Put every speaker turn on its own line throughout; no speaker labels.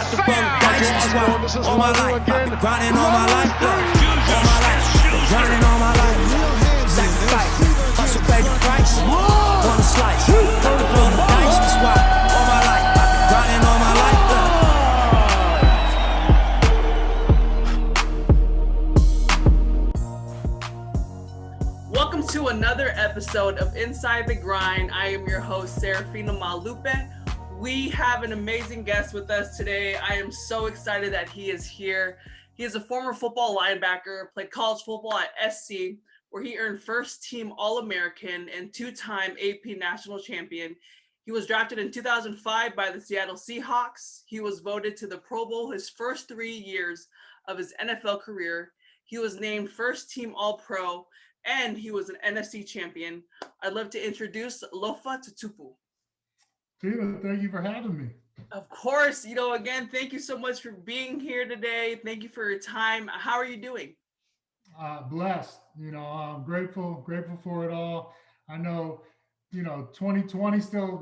about to roll the dice, that's why all my life I've been grinding all my life, all my life, grinding all my life. Sacrifice, hustle pay the price. Wanna slice, about to roll the dice, that's why all my life I've been grinding all my life.
Welcome to another episode of Inside the Grind. I am your host, Serafina Maulupe. We have an amazing guest with us today. I am so excited that he is here. He is a former football linebacker, played college football at SC, where he earned first team All-American and two-time AP national champion. He was drafted in 2005 by the Seattle Seahawks. He was voted to the Pro Bowl his first 3 years of his NFL career. He was named first team All-Pro, and he was an NFC champion. I'd love to introduce Lofa Tatupu.
Tina, thank you for having me.
Of course, again, thank you so much for being here today. Thank you for your time. How are you doing?
Blessed. I'm grateful for it all. I know, 2020 still,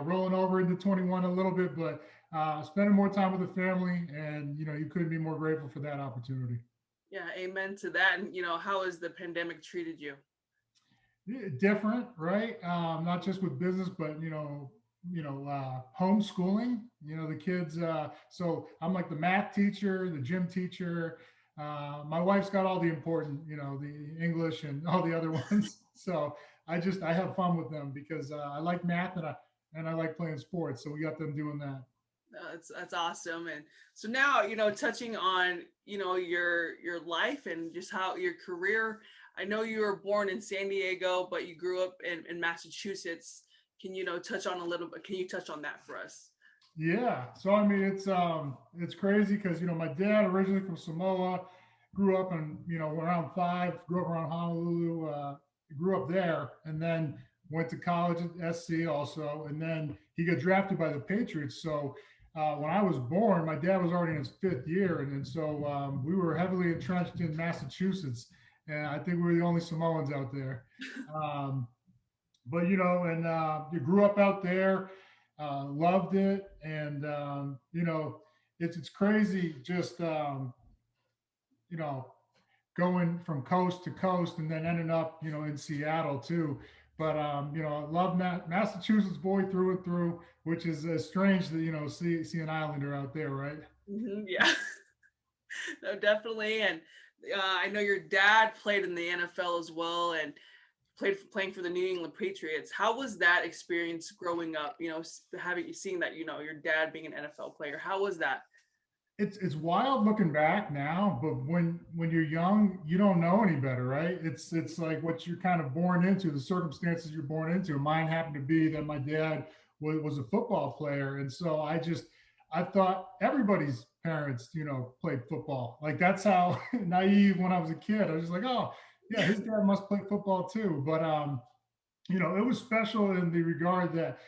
rolling over into 21 a little bit, but spending more time with the family, and you couldn't be more grateful for that opportunity.
Yeah, amen to that. And how has the pandemic treated you?
Different, right? Not just with business, but homeschooling. The kids. So I'm like the math teacher, the gym teacher. My wife's got all the important, the English and all the other ones. So I have fun with them because I like math and I like playing sports. So we got them doing that.
That's awesome. And so now, touching on, your life and just how your career, I know you were born in San Diego, but you grew up in Massachusetts. Can you touch on that for us?
Yeah. So, I mean, it's crazy because, my dad originally from Samoa, grew up in, around 5, grew up around Honolulu, grew up there, and then went to college at SC also. And then he got drafted by the Patriots. So, when I was born, my dad was already in his 5th year. And so we were heavily entrenched in Massachusetts. And I think we were the only Samoans out there. But, you grew up out there, loved it. And, it's crazy just, going from coast to coast and then ending up, in Seattle too. But, I love Massachusetts boy through and through, which is strange that, see an Islander out there, right?
Mm-hmm, yeah, no, definitely. And I know your dad played in the NFL as well and playing for the New England Patriots. How was that experience growing up, seeing that, your dad being an NFL player? How was that?
It's wild looking back now, but when you're young, you don't know any better, right? It's like what you're kind of born into, the circumstances you're born into. Mine happened to be that my dad was a football player, and so I thought everybody's parents, played football. Like that's how naive when I was a kid. I was just like, oh yeah, his dad must play football too. But it was special in the regard that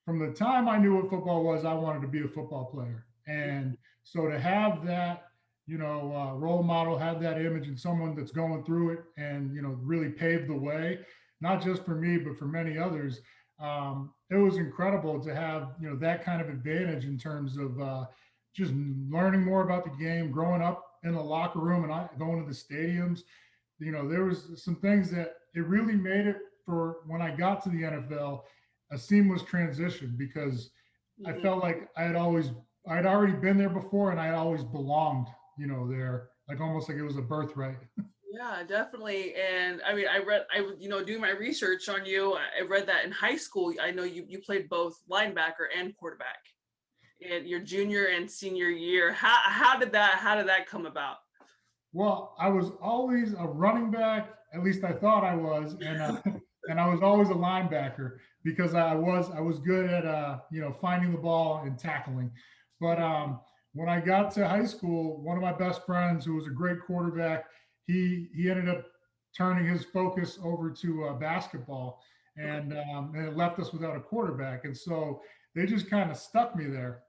from the time I knew what football was, I wanted to be a football player. And so to have that, role model, have that image and someone that's going through it and, really paved the way, not just for me, but for many others. It was incredible to have, that kind of advantage in terms of just learning more about the game, growing up in the locker room and going to the stadiums. There was some things that it really made it for when I got to the NFL, a seamless transition because I felt like I'd already been there before and I had always belonged, there, like almost like it was a birthright.
Yeah, definitely. And I mean, doing my research on you, I read that in high school, I know you played both linebacker and quarterback in your junior and senior year. How did that come about?
Well, I was always a running back, at least I thought I was, and I was always a linebacker because I was good at finding the ball and tackling. But when I got to high school, one of my best friends, who was a great quarterback, he ended up turning his focus over to basketball, and it left us without a quarterback. And so they just kind of stuck me there.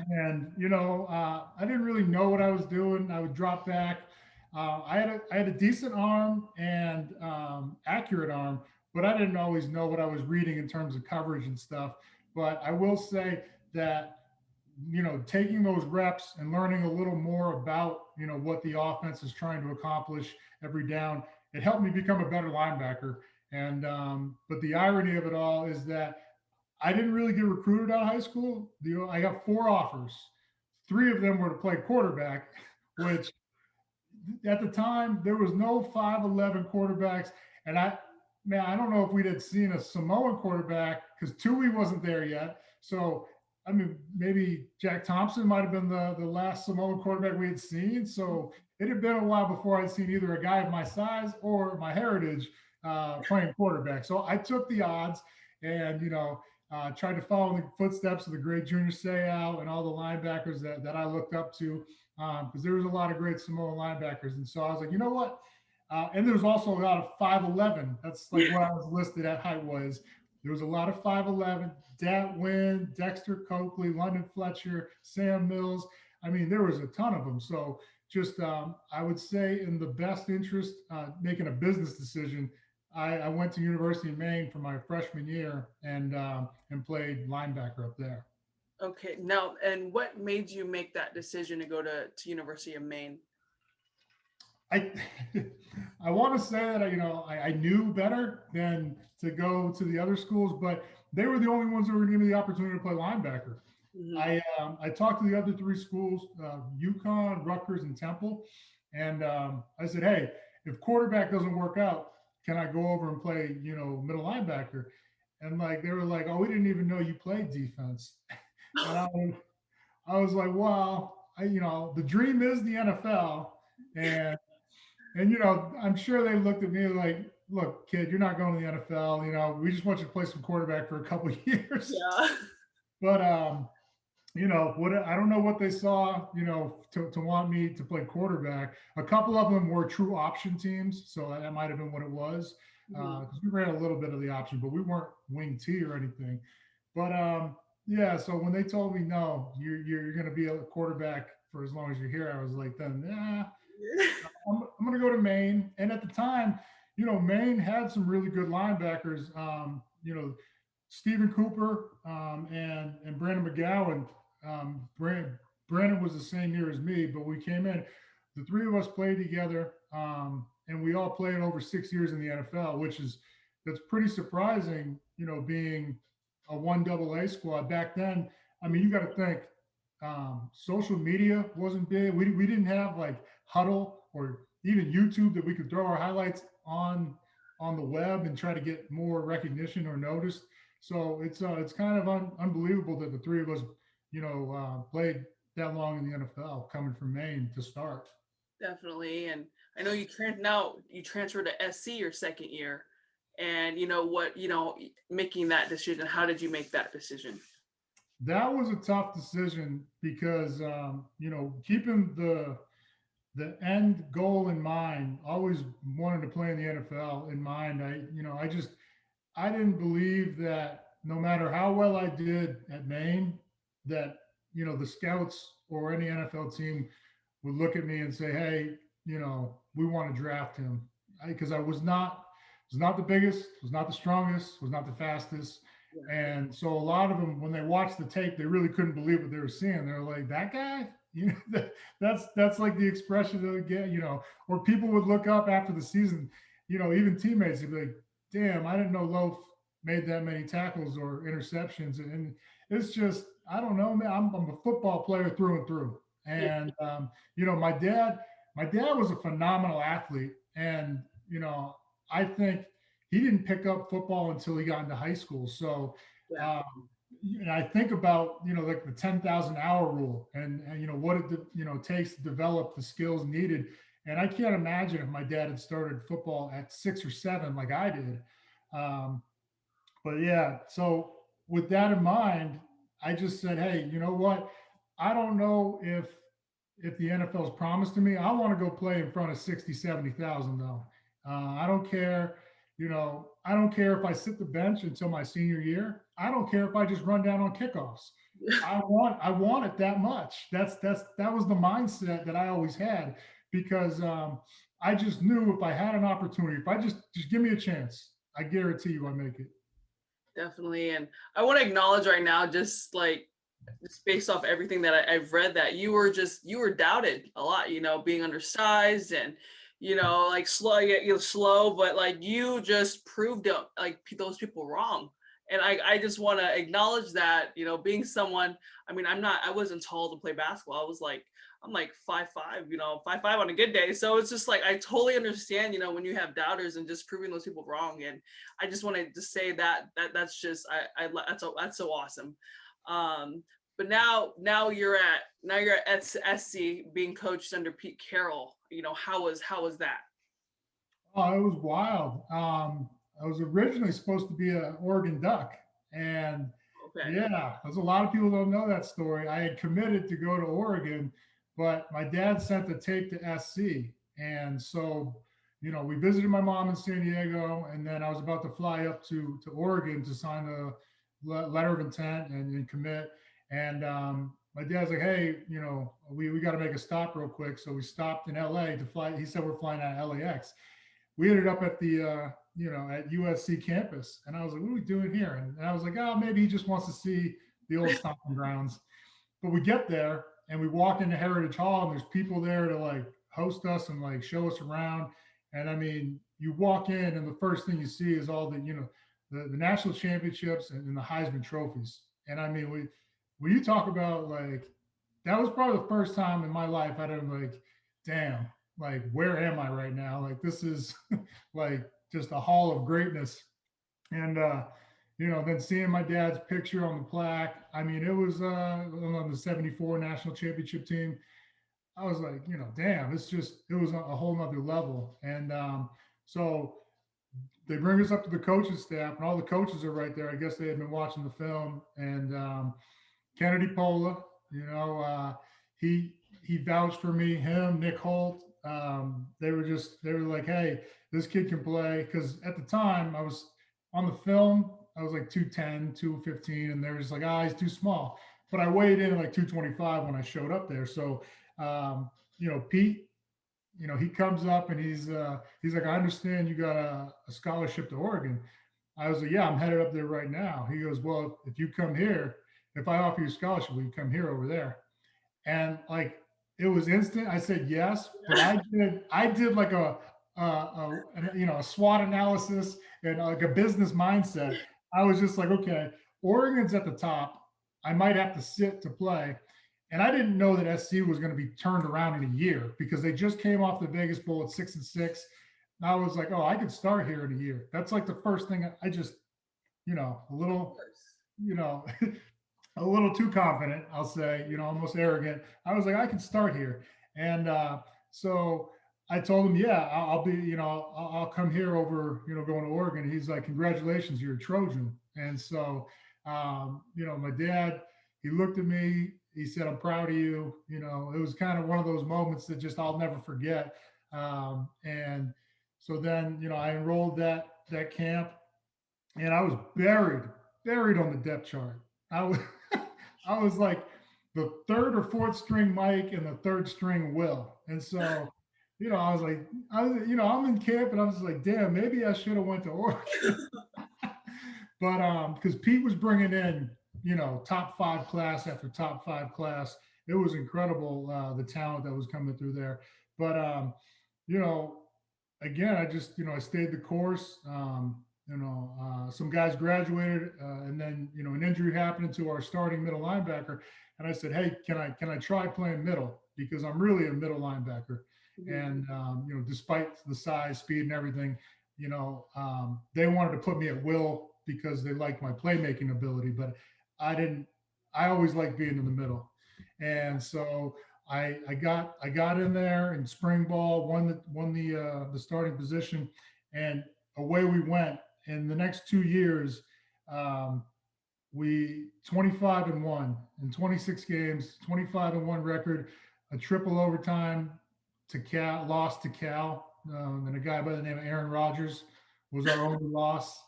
And I didn't really know what I was doing. I would drop back. I had a decent arm and accurate arm, but I didn't always know what I was reading in terms of coverage and stuff. But I will say that taking those reps and learning a little more about, what the offense is trying to accomplish every down, it helped me become a better linebacker. And, but the irony of it all is that I didn't really get recruited out of high school. I got 4 offers. 3 of them were to play quarterback, which at the time there was no 5'11" quarterbacks. And I don't know if we'd had seen a Samoan quarterback because Tui wasn't there yet. So, I mean, maybe Jack Thompson might have been the last Samoan quarterback we had seen. So it had been a while before I'd seen either a guy of my size or my heritage playing quarterback. So I took the odds and, tried to follow in the footsteps of the great Junior Seau and all the linebackers that I looked up to, because there was a lot of great Samoan linebackers. And so I was like, you know what? And there was also a lot of 5'11". That's like what I was listed at height was. There was a lot of 5'11". Dat Wynn, Dexter Coakley, London Fletcher, Sam Mills. I mean, there was a ton of them. So just I would say in the best interest, making a business decision, I went to University of Maine for my freshman year and played linebacker up there.
Okay. Now, and what made you make that decision to go to University of Maine?
I I want to say that I knew better than to go to the other schools, but they were the only ones that were giving me the opportunity to play linebacker.
Mm-hmm.
I talked to the other 3 schools, UConn, Rutgers, and Temple, and I said, hey, if quarterback doesn't work out, can I go over and play middle linebacker? And like they were like, oh, we didn't even know you played defense. And I was like, well, the dream is the NFL, and I'm sure they looked at me like, look, kid, you're not going to the NFL. We just want you to play some quarterback for a couple of years.
Yeah.
But what I don't know what they saw, to want me to play quarterback. A couple of them were true option teams, so that might have been what it was. Because we ran a little bit of the option, but we weren't wing T or anything. But yeah, so when they told me no, you're going to be a quarterback for as long as you're here, I was like, then I'm going to go to Maine. And at the time, Maine had some really good linebackers. Stephen Cooper and Brandon McGowan. Brandon was the same year as me, but we came in. The 3 of us played together, and we all played over 6 years in the NFL, that's pretty surprising. Being a 1AA squad back then. I mean, you got to think. Social media wasn't big. We didn't have like Huddle or even YouTube that we could throw our highlights on the web and try to get more recognition or noticed. So it's kind of unbelievable that the 3 of us, played that long in the NFL, coming from Maine to start.
Definitely. And I know you transferred to SC your second year, and making that decision. How did you make that decision?
That was a tough decision because, keeping the end goal in mind, always wanted to play in the NFL in mind. I didn't believe that no matter how well I did at Maine, that, the scouts or any NFL team would look at me and say, hey, we want to draft him. Because I was not the biggest, was not the strongest, was not the fastest. And so a lot of them, when they watched the tape, they really couldn't believe what they were seeing. They're like, that guy, that's like the expression they would get, or people would look up after the season, even teammates would be like, damn, I didn't know Loaf made that many tackles or interceptions. And it's just, I don't know, man, I'm a football player through and through. And, my dad was a phenomenal athlete. And, I think he didn't pick up football until he got into high school. So, and I think about, like the 10,000 hour rule and what it, takes to develop the skills needed. And I can't imagine if my dad had started football at 6 or 7, like I did. But yeah, so with that in mind, I just said, hey, you know what? I don't know if the NFL's promised to me. I want to go play in front of 60, 70,000 though. I don't care. I don't care if I sit the bench until my senior year. I don't care if I just run down on kickoffs. I want it that much. That was the mindset that I always had, because I just knew if I had an opportunity, if I just give me a chance, I guarantee you I make it.
Definitely. And I want to acknowledge right now, just like just based off everything that I've read, that you were doubted a lot, being undersized and, like slow, you're slow, but like you just proved like those people wrong. And I just want to acknowledge that, being someone, I mean, I wasn't tall to play basketball. I'm like 5'5", 5'5" on a good day. So it's just like, I totally understand, when you have doubters and just proving those people wrong. And I just wanted to say that's just, that's so awesome. But now you're at SC being coached under Pete Carroll. How was that?
Oh, it was wild. I was originally supposed to be an Oregon Duck, and
Okay.
yeah, there's a lot of people don't know that story. I had committed to go to Oregon, but my dad sent the tape to SC, and so we visited my mom in San Diego, and then I was about to fly up to Oregon to sign a letter of intent and commit. And my dad's like, hey, we got to make a stop real quick, so we stopped in LA to fly. He said we're flying out of LAX. We ended up at the at USC campus, and I was like, "What are we doing here?" And I was like, "Oh, maybe he just wants to see the old stomping grounds." But we get there and we walk into Heritage Hall, and there's people there to like host us and like show us around. And I mean, you walk in, and the first thing you see is all the national championships and the Heisman trophies. And I mean, when you talk about like that was probably the first time in my life I didn't like, damn, like where am I right now? Like this is like just a hall of greatness. And then seeing my dad's picture on the plaque, I mean, it was on the 74 national championship team. I was like, damn, it was a whole nother level. And so they bring us up to the coaching staff, and all the coaches are right there. I guess they had been watching the film. And Kennedy Pola, he he vouched for me. Him, Nick Holt, they were like, hey, this kid can play. Because at the time I was on the film, I was like 210, 215, and they were just like, he's too small. But I weighed in at like 225 when I showed up there. So Pete, he comes up and he's like, I understand you got a scholarship to Oregon. I was like, yeah, I'm headed up there right now. He goes, well, if you come here, if I offer you a scholarship, will you come here over there? And like it was instant. I said yes, but I did like a SWOT analysis and like a business mindset. I was just like, okay, Oregon's at the top. I might have to sit to play. And I didn't know that SC was going to be turned around in a year because they just came off the Vegas Bowl at 6-6. And I was like, oh, I could start here in a year. That's like the first thing I just, a little, you know, a little too confident, I'll say, almost arrogant. I was like, I can start here. And so I told him, yeah, I'll be, I'll come here over, going to Oregon. He's like, congratulations, you're a Trojan. And so, my dad, he looked at me, he said, I'm proud of you. It was kind of one of those moments that just I'll never forget. And so then, I enrolled that camp, and I was buried on the depth chart. I was I was like the third or fourth string Mike and the third string Will. And so, I was like, I'm in camp, and I was like, damn, maybe I should have went to Oregon. But because Pete was bringing in, top five class after top five class, it was incredible, the talent that was coming through there. But you know, again, I just, I stayed the course. Some guys graduated, and then, an injury happened to our starting middle linebacker. And I said, hey, can I try playing middle? Because I'm really a middle linebacker. Mm-hmm. And, despite the size, speed, and everything, they wanted to put me at will because they liked my playmaking ability, but I always liked being in the middle. And so I got in there in spring ball, won the starting position, and away we went. In the next 2 years, we 25-1 in 26 games, 25-1 record, a triple overtime to Cal, lost to Cal, and a guy by the name of Aaron Rodgers was our only loss.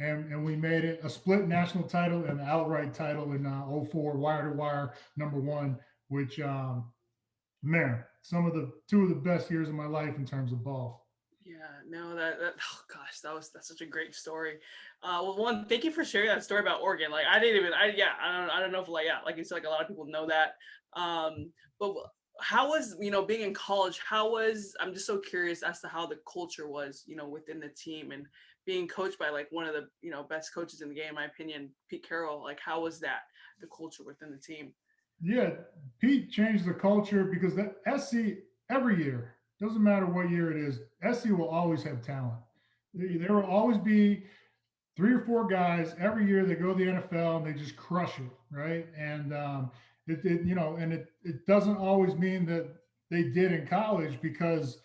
And we made it a split national title and an outright title in 04, wire to wire, #1, which, man, two of the best years of my life in terms of ball.
Yeah, no, that oh gosh, that's such a great story. Well, one, thank you for sharing that story about Oregon. Like, I didn't even, I don't know if, like, yeah, like you said, like a lot of people know that. But how was, being in college? How was? I'm just so curious as to how the culture was, within the team, and being coached by like one of the, best coaches in the game, in my opinion, Pete Carroll. Like, how was that, the culture within the team?
Yeah, Pete changed the culture because the SC every year, doesn't matter what year it is, SC will always have talent. There will always be three or four guys every year that go to the NFL and they just crush it, right? And it doesn't always mean that they did in college because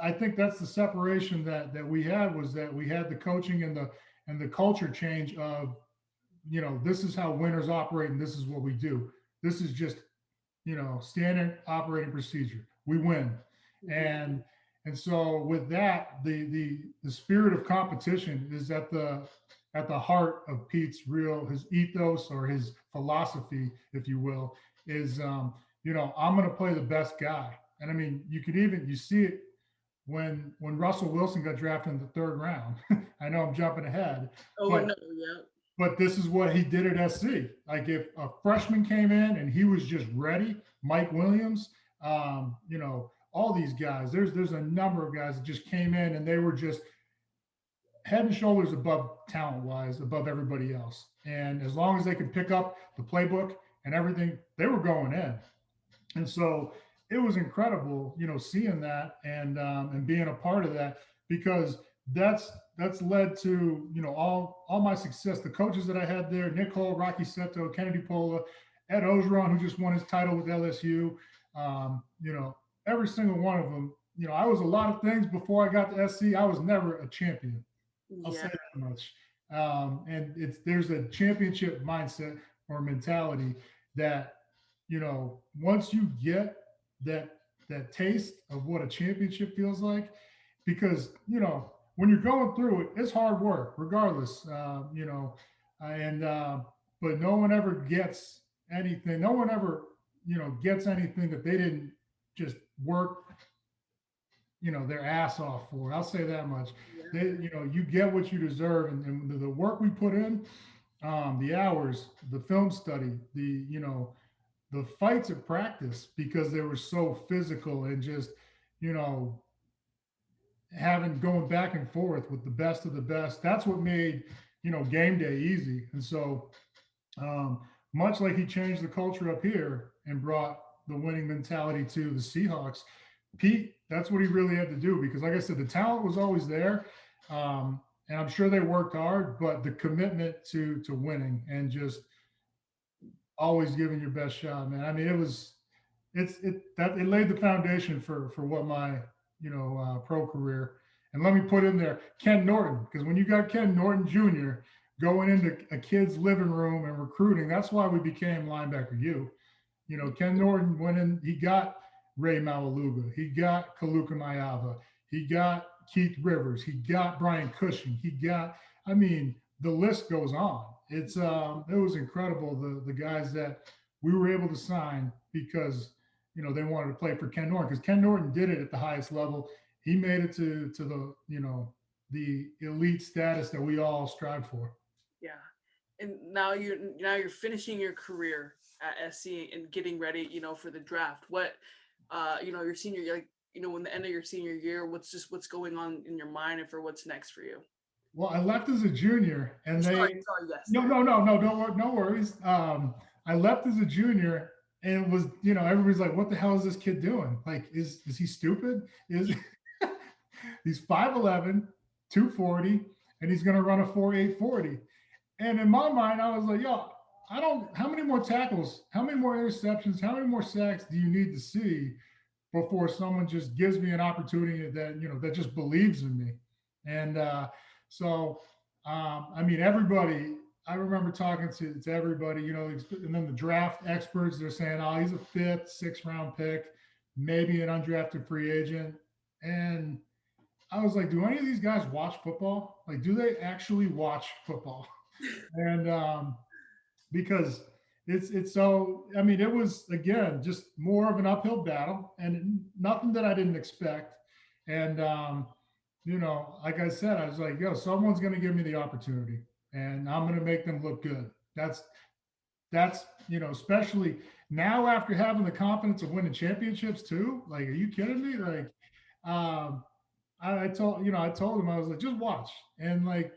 I think that's the separation that we had was that we had the coaching and the culture change of this is how winners operate and this is what we do. This is just standard operating procedure. We win, and so with that, the spirit of competition is at the heart of Pete's his ethos or his philosophy, if you will, is I'm going to play the best guy, and I mean you see it when Russell Wilson got drafted in the third round. I know I'm jumping ahead,
Oh
but
no, yeah.
this is what he did at SC. Like if a freshman came in and he was just ready, Mike Williams, all these guys. There's a number of guys that just came in and they were just head and shoulders above talent wise, above everybody else. And as long as they could pick up the playbook and everything, they were going in. And so it was incredible, seeing that and being a part of that because that's led to all my success. The coaches that I had there: Nick Hole, Rocky Seto, Kennedy Pola, Ed Ogeron, who just won his title with LSU. Every single one of them. I was a lot of things before I got to SC. I was never a champion. I'll say that much. And there's a championship mindset or mentality that once you get that taste of what a championship feels like, because when you're going through it, it's hard work, regardless. And but no one ever gets anything. No one ever gets anything that they didn't just work their ass off for. I'll say that much.
Yeah.
You get what you deserve, and the work we put in, the hours, the film study, the fights at practice because they were so physical and just you know having going back and forth with the best of the best. That's what made game day easy. And so um, much like he changed the culture up here and brought the winning mentality to the Seahawks, Pete, that's what he really had to do because, like I said, the talent was always there, and I'm sure they worked hard, but the commitment to winning and just always giving your best shot, man. I mean, it laid the foundation for what my pro career. And let me put in there Ken Norton, because when you got Ken Norton Jr. going into a kid's living room and recruiting, that's why we became linebacker U. Ken Norton went in, he got Ray Maulupe, he got Kaluka Mayava, he got Keith Rivers, he got Brian Cushing, I mean, the list goes on. It was incredible the guys that we were able to sign because they wanted to play for Ken Norton because Ken Norton did it at the highest level. He made it to the the elite status that we all strive for.
Yeah. And now you're finishing your career at SC and getting ready, for the draft. What your senior year, like, when the end of your senior year, what's going on in your mind and for what's next for you?
Well, I left as a junior, and
Sorry, yes.
no, no worries. I left as a junior, and it was everybody's like, "What the hell is this kid doing? Like, is he stupid? Is he's 5'11", 240, and he's going to run a 4.8 40?" And in my mind, I was like, "Yo, I don't. How many more tackles? How many more interceptions? How many more sacks do you need to see before someone just gives me an opportunity that just believes in me?" And I mean, everybody, I remember talking to everybody, and then the draft experts, they're saying, "Oh, he's a fifth, sixth round pick, maybe an undrafted free agent." And I was like, do any of these guys watch football? Like, do they actually watch football? And because it's so, I mean, it was, again, just more of an uphill battle and nothing that I didn't expect. And like I said, I was like, yo, someone's going to give me the opportunity and I'm going to make them look good. That's, especially now after having the confidence of winning championships too. Like, are you kidding me? Like, um, I told him, I was like, just watch. And like,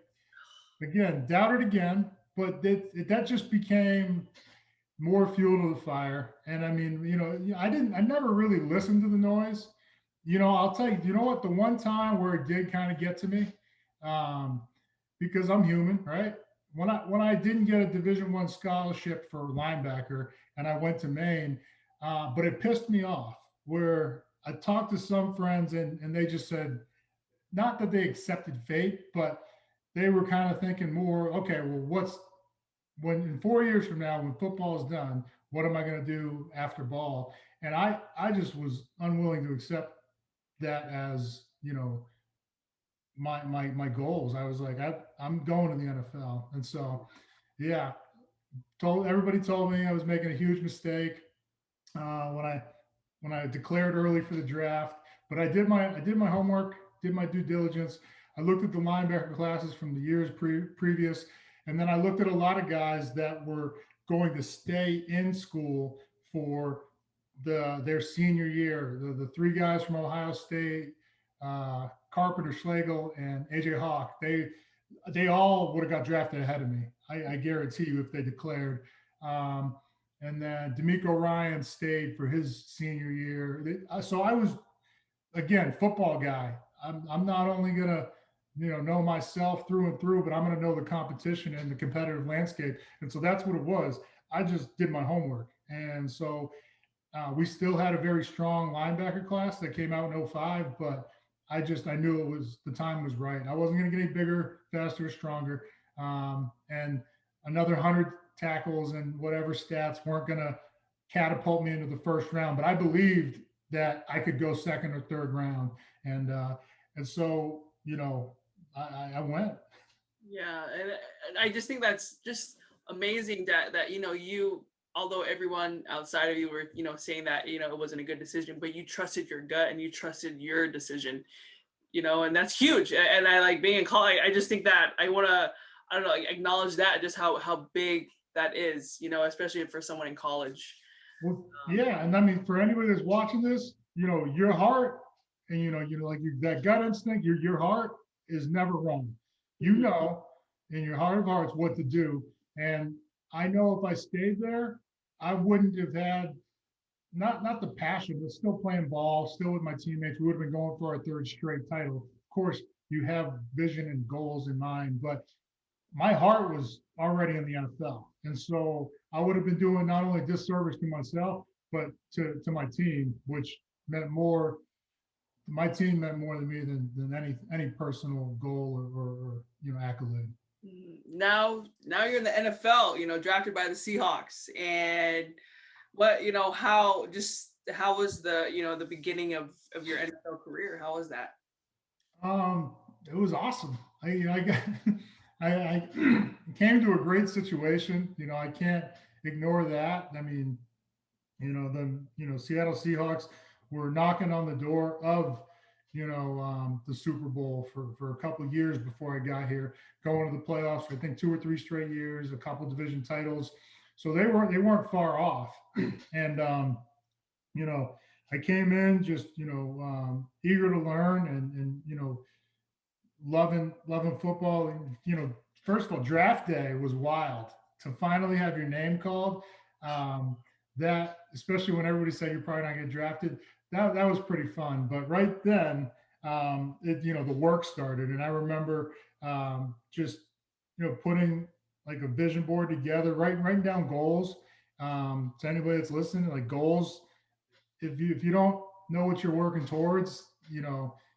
again, doubted again, but that just became more fuel to the fire. And I mean, I never really listened to the noise. I'll tell you, you know what? The one time where it did kind of get to me, um, because I'm human, right? When I didn't get a Division I scholarship for linebacker, and I went to Maine, but it pissed me off. Where I talked to some friends, and they just said, not that they accepted fate, but they were kind of thinking more, okay, well, when in 4 years from now, when football is done, what am I going to do after ball? And I just was unwilling to accept that as, my goals. I was like, I'm going to the NFL. And so, yeah, everybody told me I was making a huge mistake when I declared early for the draft. But I did my homework, did my due diligence. I looked at the linebacker classes from the years previous, and then I looked at a lot of guys that were going to stay in school for their senior year. The three guys from Ohio State, Carpenter, Schlegel, and AJ Hawk. They all would have got drafted ahead of me. I guarantee you if they declared. Um, and then D'Amico Ryan stayed for his senior year. So I was, again, football guy. I'm not only gonna know myself through and through, but I'm gonna know the competition and the competitive landscape. And so that's what it was. I just did my homework, and so we still had a very strong linebacker class that came out in '05, but I knew the time was right. I wasn't going to get any bigger, faster, stronger, and another 100 tackles and whatever stats weren't going to catapult me into the first round. But I believed that I could go second or third round, and so I went.
Yeah, and I just think that's just amazing that you, although everyone outside of you were saying that it wasn't a good decision, but you trusted your gut and you trusted your decision, and that's huge. And I like being in college. I just think that I don't know, like, acknowledge that, just how big that is, especially for someone in college.
Well, yeah, and I mean, for anybody that's watching this, your heart, and like that gut instinct, your heart is never wrong. You
Mhm.
know, in your heart of hearts, what to do. And I know if I stayed there, I wouldn't have had not the passion, but still playing ball, still with my teammates. We would have been going for our third straight title. Of course, you have vision and goals in mind, but my heart was already in the NFL. And so I would have been doing not only disservice to myself, but to my team, which meant more. My team meant more to me than any personal goal or accolade.
Now you're in the NFL, drafted by the Seahawks. And what, how was the beginning of your NFL career? How was that?
It was awesome. I got I came to a great situation. I can't ignore that. I mean, Seattle Seahawks were knocking on the door of, the Super Bowl for a couple of years before I got here, going to the playoffs for I think 2 or 3 straight years, a couple of division titles. So they weren't far off. And you know, I came in just, eager to learn and loving football. And, first of all, draft day was wild to finally have your name called. Um, that, especially when everybody said you're probably not going to get drafted, that was pretty fun. But right then, the work started, and I remember just putting like a vision board together, writing down goals. To anybody that's listening, like goals, if you don't know what you're working towards,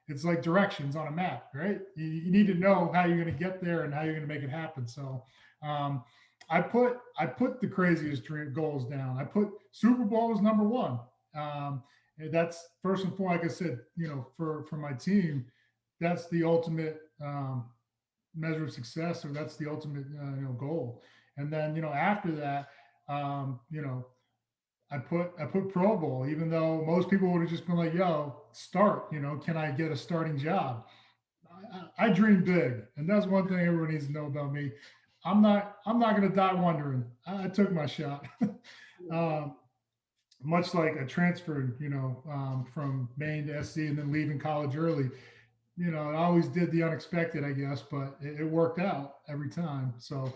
it's like directions on a map, right? You need to know how you're going to get there and how you're going to make it happen. So um, I put the craziest dream goals down. I put Super Bowl as number one. And that's first and foremost. Like I said, for my team, that's the ultimate measure of success, or that's the ultimate goal. And then after that, I put Pro Bowl, even though most people would have just been like, "Yo, start." Can I get a starting job? I dream big, and that's one thing everyone needs to know about me. I'm not going to die wondering. I took my shot. um, Much like I transferred, from Maine to SC and then leaving college early. I always did the unexpected, I guess, but it worked out every time. So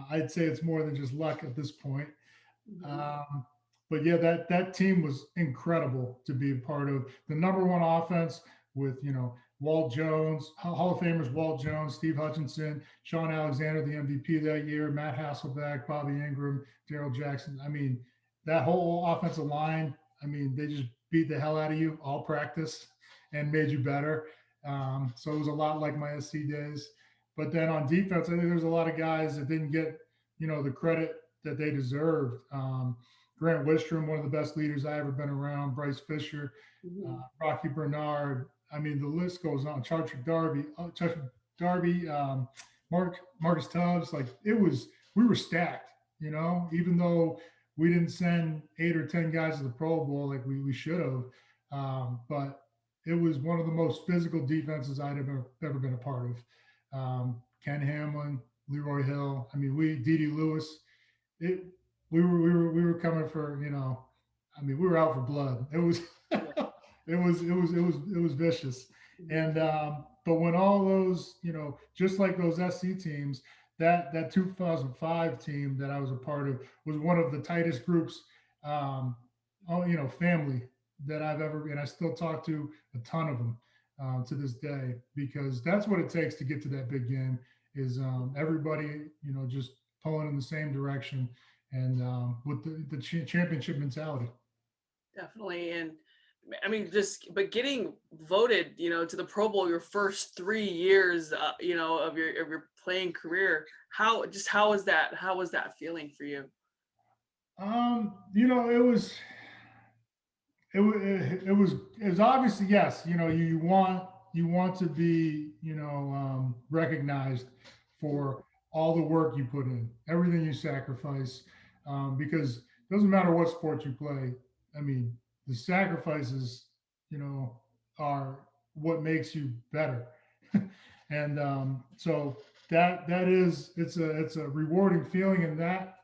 I'd say it's more than just luck at this point. Um, but yeah, that team was incredible to be a part of. The number one offense with Walt Jones, Hall of Famers Walt Jones, Steve Hutchinson, Sean Alexander, the MVP that year, Matt Hasselbeck, Bobby Ingram, Daryl Jackson. I mean, that whole offensive line. I mean, they just beat the hell out of you all practice and made you better. So it was a lot like my SC days. But then on defense, I think there's a lot of guys that didn't get the credit that they deserved. Grant Wistrom, one of the best leaders I ever been around. Bryce Fisher, Rocky Bernard. I mean, the list goes on. Darby, Marcus Tubbs. Like we were stacked. Even though we didn't send 8 or 10 guys to the Pro Bowl like we should have, but it was one of the most physical defenses I'd ever been a part of. Ken Hamlin, Leroy Hill. I mean, Dede Lewis. We were coming for, I mean, we were out for blood. It was it was vicious. And but when all those, just like those SC teams, that 2005 team that I was a part of was one of the tightest groups, family that I've ever, and I still talk to a ton of them to this day, because that's what it takes to get to that big game is everybody, just pulling in the same direction and with the championship mentality.
Definitely. And I mean, but getting voted, to the Pro Bowl your first 3 years, of your playing career, how was that feeling for you?
It was obviously, yes, you want to be, recognized for all the work you put in, everything you sacrifice, because it doesn't matter what sport you play. I mean, the sacrifices, are what makes you better. And so it's a rewarding feeling in that,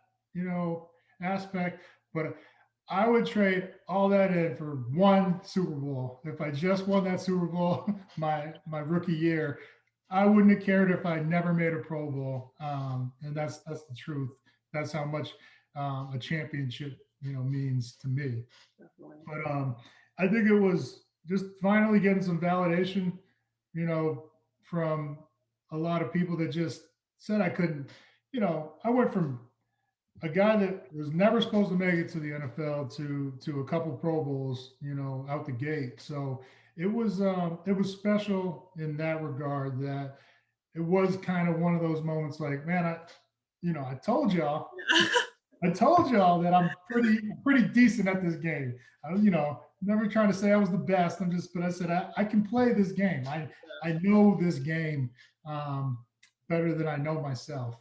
aspect. But I would trade all that in for one Super Bowl. If I just won that Super Bowl my rookie year, I wouldn't have cared if I never made a Pro Bowl. And that's the truth. That's how much a championship, means to me.
Definitely.
But I think it was just finally getting some validation, from a lot of people that just said I couldn't. I went from a guy that was never supposed to make it to the NFL to a couple Pro Bowls, out the gate. So it was special in that regard, that it was kind of one of those moments like, man, I told y'all. I told y'all that I'm pretty decent at this game. Never trying to say I was the best. But I said I can play this game. I know this game better than I know myself.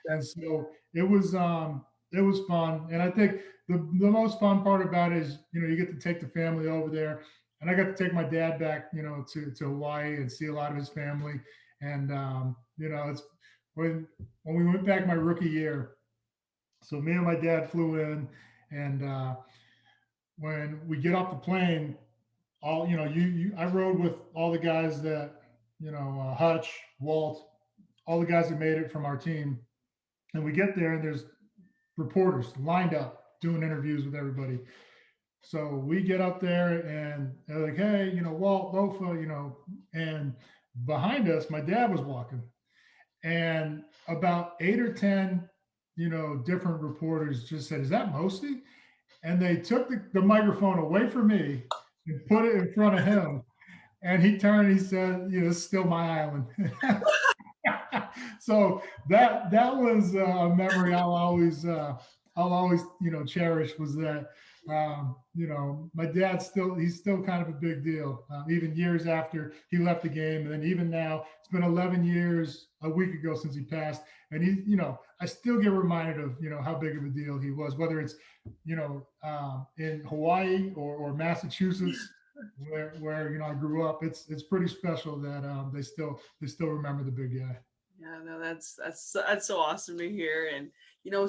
And so it was fun. And I think the most fun part about it is, you get to take the family over there. And I got to take my dad back, to Hawaii and see a lot of his family. And it's when we went back my rookie year. So me and my dad flew in, and when we get off the plane, I rode with all the guys that, Hutch, Walt, all the guys that made it from our team. And we get there and there's reporters lined up doing interviews with everybody. So we get up there and they're like, hey, Walt, Lofa, and behind us, my dad was walking, and about 8 or 10, different reporters just said, is that Mosley? And they took the microphone away from me and put it in front of him. And he turned and he said, it's still my island. So that was a memory I'll always cherish, was that, my dad he's still kind of a big deal, even years after he left the game. And then even now, it's been 11 years, a week ago since he passed. And I still get reminded of, how big of a deal he was, whether it's, in Hawaii or Massachusetts. where I grew up. It's pretty special that they still remember the big guy.
Yeah, no, that's so awesome to hear. And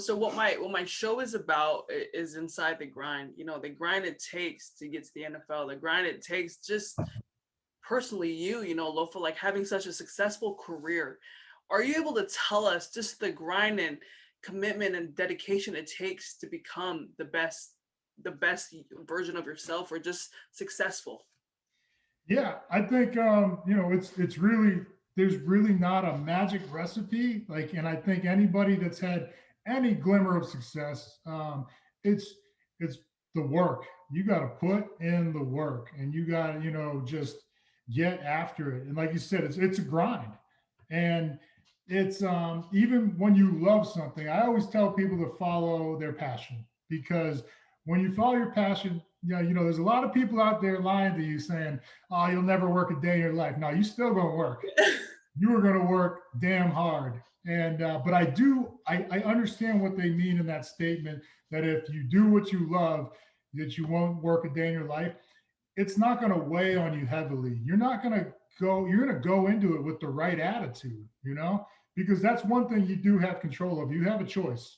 so what my show is about is inside the grind. The grind it takes to get to the NFL, the grind it takes just personally Lofa, like having such a successful career. Are you able to tell us just the grind and commitment and dedication it takes to become the best version of yourself, or just successful?
Yeah, I think it's really, there's really not a magic recipe. Like, and I think anybody that's had any glimmer of success, it's it's the work. You got to put in the work, and you got to just get after it. And like you said, it's a grind, and it's even when you love something. I always tell people to follow their passion, because when you follow your passion, there's a lot of people out there lying to you saying, "Oh, you'll never work a day in your life." No, you still gonna work. You are gonna work damn hard. And but I understand what they mean in that statement. That if you do what you love, that you won't work a day in your life. It's not gonna weigh on you heavily. You're not gonna go. You're gonna go into it with the right attitude. Because that's one thing you do have control of. You have a choice.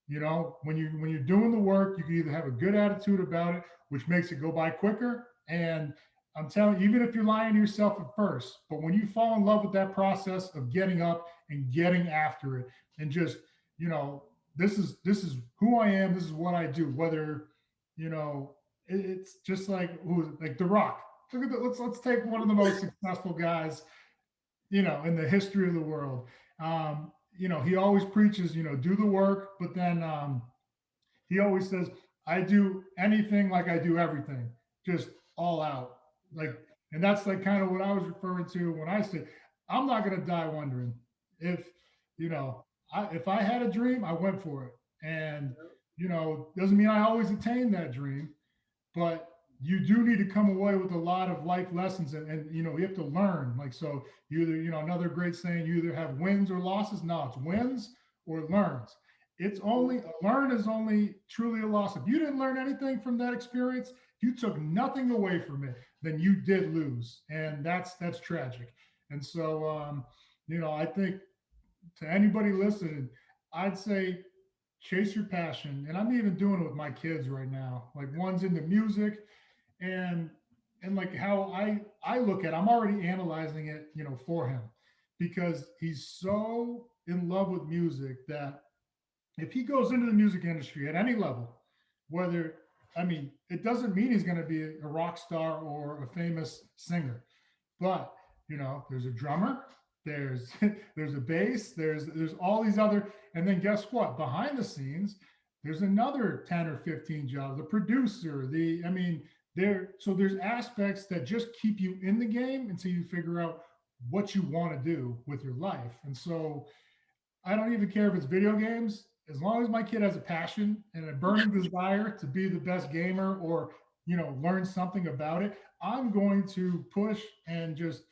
When you're doing the work, you can either have a good attitude about it, which makes it go by quicker. And I'm telling you, even if you're lying to yourself at first, but when you fall in love with that process of getting up and getting after it, and just, this is who I am, this is what I do. Whether, it's just like The Rock. Look at let's take one of the most successful guys, in the history of the world. He always preaches, do the work, but then he always says, I do anything like I do everything, just all out. Like, and that's like kind of what I was referring to when I said, I'm not going to die wondering if, if I had a dream, I went for it. And, doesn't mean I always attain that dream, but you do need to come away with a lot of life lessons, and you have to learn. Like, so you either, another great saying, you either have wins or losses. No, it's wins or learns. It's only a learn is only truly a loss. If you didn't learn anything from that experience, you took nothing away from it, then you did lose. And that's tragic. And so I think, to anybody listening, I'd say chase your passion. And I'm even doing it with my kids right now. Like, one's into music, and like how I look at it, I'm already analyzing it, for him, because he's so in love with music that if he goes into the music industry at any level, whether, it doesn't mean he's going to be a rock star or a famous singer, but there's a drummer, there's there's a bass, there's all these other, and then guess what? Behind the scenes, there's another 10 or 15 jobs, the producer, there's aspects that just keep you in the game until you figure out what you want to do with your life. And so I don't even care if it's video games, as long as my kid has a passion and a burning desire to be the best gamer, or learn something about it. I'm going to push and just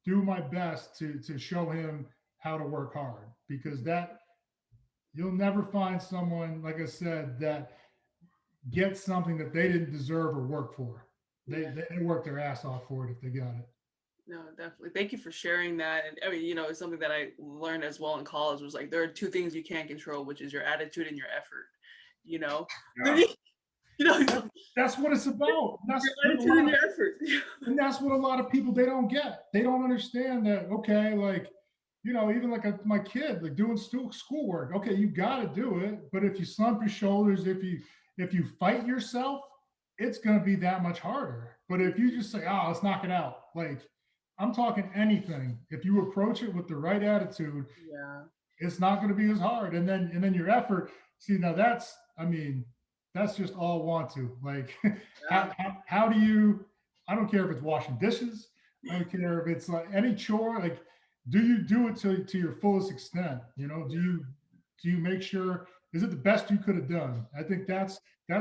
do my best to show him how to work hard, because that you'll never find someone, like I said, that gets something that they didn't deserve or work for. They work their ass off for it if they got it.
No, definitely. Thank you for sharing that. And it's something that I learned as well in college, was like, there are two things you can't control, which is your attitude and your effort.
Yeah. That's what it's about. That's
your attitude and your effort.
And that's what a lot of people, they don't get. They don't understand that. Okay, like, even like my kid, like doing schoolwork. Okay, you got to do it, but if you slump your shoulders, if you fight yourself, it's going to be that much harder. But if you just say, "Oh, let's knock it out," like, I'm talking anything. If you approach it with the right attitude,
yeah,
it's not going to be as hard. And then your effort. See, now that's just all want to. Like,
yeah.
how do you? I don't care if it's washing dishes. I don't care if it's like any chore. Like, do you do it to your fullest extent? Do you make sure, is it the best you could have done? I think that's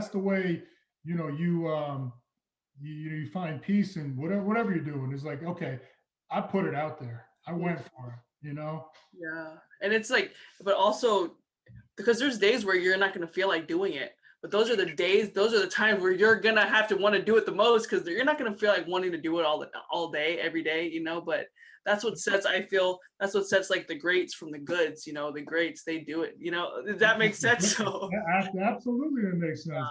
the way you find peace in whatever you're doing. Is like, okay, I put it out there. I went for it.
Yeah, and it's like, but also, because there's days where you're not going to feel like doing it, but those are the days, those are the times where you're gonna have to want to do it the most, because you're not gonna feel like wanting to do it all day, every day, but that's what sets, I feel, that's what sets like the greats from the goods. The greats, they do it. Does that make sense? So
Absolutely, it makes sense.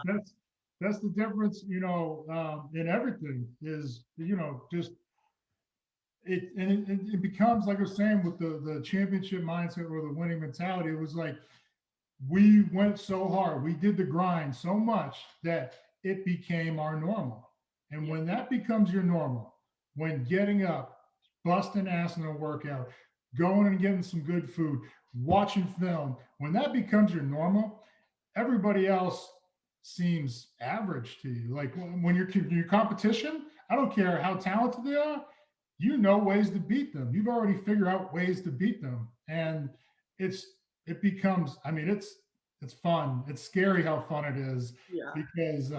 That's the difference, in everything is, just it becomes like I was saying with the championship mindset or the winning mentality. It was like we went so hard, we did the grind so much that it became our normal. And when that becomes your normal, when getting up, busting ass in a workout, going and getting some good food, watching film, when that becomes your normal, everybody else seems average to you. Like when your competition, I don't care how talented they are, ways to beat them. You've already figured out ways to beat them. And it's it becomes, I mean, it's fun. It's scary how fun it is
yeah,
because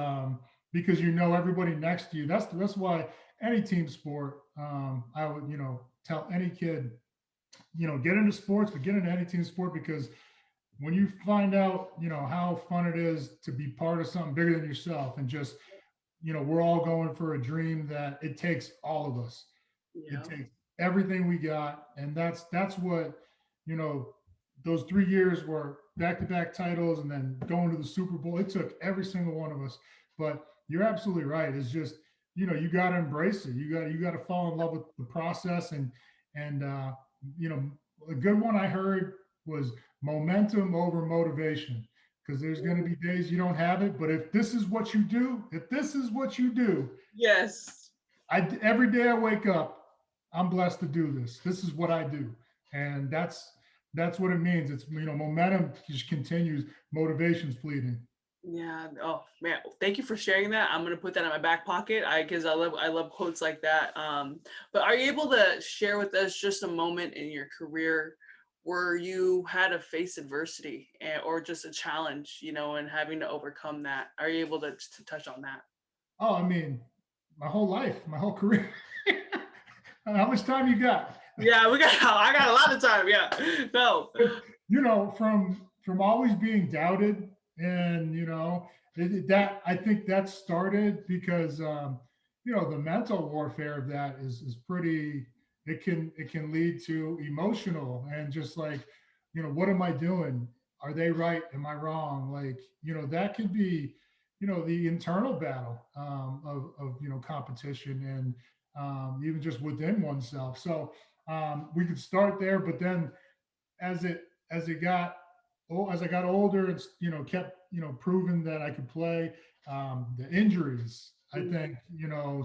everybody next to you. That's why any team sport, I would, tell any kid, get into sports, but get into any team sport, because when you find out, how fun it is to be part of something bigger than yourself, and just, we're all going for a dream that it takes all of us. It
yeah,
takes everything we got, and that's what, you know, those 3 years were back-to-back titles, and then going to the Super Bowl. It took every single one of us. But you're absolutely right. It's just, you got to embrace it. You got to fall in love with the process, and you know, a good one I heard was momentum over motivation, because there's going to be days you don't have it, but if this is what you do,
yes.
every day I wake up, I'm blessed to do this. This is what I do, and that's what it means. It's, momentum just continues, motivation's fleeting.
Yeah. Oh man, thank you for sharing that. I'm gonna put that in my back pocket. Because I love quotes like that. But are you able to share with us just a moment in your career where you had to face adversity, or just a challenge, and having to overcome that? Are you able to touch on that?
Oh, I mean, my whole life, my whole career. How much time you got?
Yeah, I got a lot of time. Yeah. No.
From always being doubted, and that I think that started because the mental warfare of that is pretty. It can lead to emotional, and just like, what am I doing? Are they right? Am I wrong? Like, that could be, the internal battle, of competition, and even just within oneself. So we could start there, but then as it as it got as I got older, it's, kept, proving that I could play. The injuries, I think,